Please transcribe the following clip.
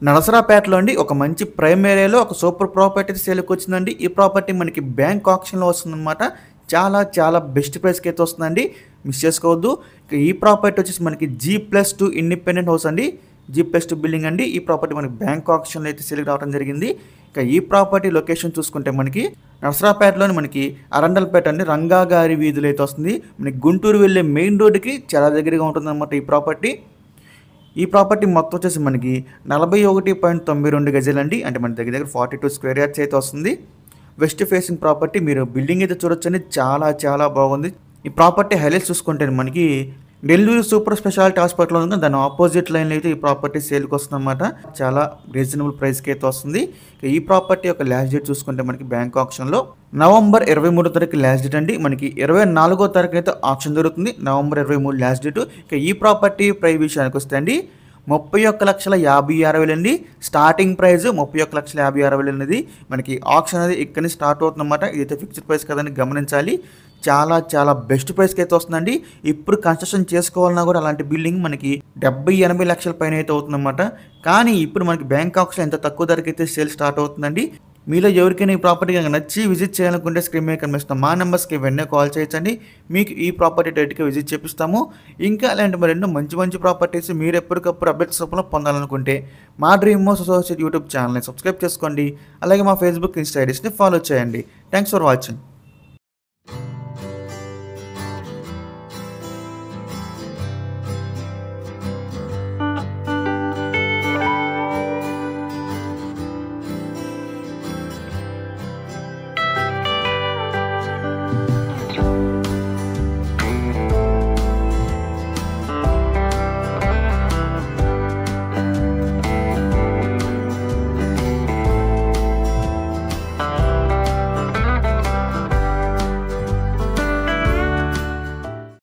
నరసరాపేటలో అండి ఒక మంచి ప్రైమ్ ఏరియాలో ఒక సూపర్ ప్రాపర్టీ సేల్కి వచ్చిందండి. ఈ ప్రాపర్టీ మనకి బ్యాంక్ ఆక్షన్లో వస్తుందన్నమాట. చాలా చాలా బెస్ట్ ప్రైస్కి అయితే వస్తుందండి, మిస్ చేసుకోవద్దు. ఇక ఈ ప్రాపర్టీ వచ్చేసి మనకి G+2 ఇండిపెండెంట్ హౌస్ అండి, G+2 బిల్డింగ్ అండి. ఈ ప్రాపర్టీ మనకి బ్యాంక్ ఆక్షన్లో అయితే సేల్కి రావడం జరిగింది. ఇక ఈ ప్రాపర్టీ లొకేషన్ చూసుకుంటే మనకి నరసరాపేటలోని మనకి అరండల్పేట అండి, రంగా గారి వీధులు అయితే వస్తుంది. మనకి గుంటూరు వెళ్ళే మెయిన్ రోడ్డుకి చాలా దగ్గరగా ఉంటుంది అనమాట ఈ ప్రాపర్టీ మొత్తం వచ్చేసి మనకి 41.92 గజాలండి. అంటే మన దగ్గర 42 స్క్వేర్ యార్డ్స్ అయితే వస్తుంది. వెస్ట్ ఫేసింగ్ ప్రాపర్టీ, మీరు బిల్డింగ్ అయితే చూడొచ్చండి, చాలా చాలా బాగుంది. ఈ ప్రాపర్టీ హైలైట్స్ చూసుకుంటే మనకి నెల్లూరు సూపర్ స్పెషాలిటీ హాస్పిటల్ ఉంది, దాని ఆపోజిట్ లైన్లో అయితే ఈ ప్రాపర్టీ సేల్కి వస్తుంది అనమాట. చాలా రీజనబుల్ ప్రైస్కి అయితే వస్తుంది. ఈ ప్రాపర్టీ యొక్క లాస్ట్ డేట్ చూసుకుంటే మనకి బ్యాంక్ ఆక్షన్లో నవంబర్ 23 తారీఖు లాస్ట్ డేట్ అండి. మనకి 24వ తారీఖు అయితే ఆప్షన్ జరుగుతుంది, నవంబర్ 23 లాస్ట్ డేట్. ఇక ఈ ప్రాపర్టీ ప్రైస్ విషయానికి వస్తే అండి 31,56,000 అండి. స్టార్టింగ్ ప్రైస్ 31,56,000 అనేది మనకి ఆప్షన్ అనేది ఇక్కడ నుంచి స్టార్ట్ అవుతుందన్నమాట. ఇదైతే ఫిక్స్డ్ ప్రైస్ కదని గమనించాలి. చాలా చాలా బెస్ట్ ప్రైస్కి అయితే వస్తుందండి. ఇప్పుడు కన్స్ట్రక్షన్ చేసుకోవాలన్నా కూడా అలాంటి బిల్డింగ్ మనకి 70-80 లక్షల పైన అయితే అవుతుందన్నమాట. కానీ ఇప్పుడు మనకి బ్యాంక్ ఆప్షన్ ఎంత తక్కువ ధరకి అయితే సేల్ స్టార్ట్ అవుతుందండి. మీలో ఎవరికైనా ఈ ప్రాపర్టీ కనుక నచ్చి విజిట్ చేయాలనుకుంటే స్క్రీన్ మీద కనిపిస్తాం మా నెంబర్స్కి వెంటనే కాల్ చేయొచ్చండి. మీకు ఈ ప్రాపర్టీ డైరెక్ట్గా విజిట్ చేపిస్తాము. ఇంకా అలాంటి మరెన్నో మంచి మంచి ప్రాపర్టీస్ మీరు ఎప్పటికప్పుడు అప్డేట్స్ రూపంలో పొందాలనుకుంటే మా డ్రీమ్ మోస్ అసోసియేట్ యూట్యూబ్ ఛానల్ని సబ్స్క్రైబ్ చేసుకోండి. అలాగే మా ఫేస్బుక్ ఇన్స్టా ఐడీస్ని ఫాలో చేయండి. Thanks for watching.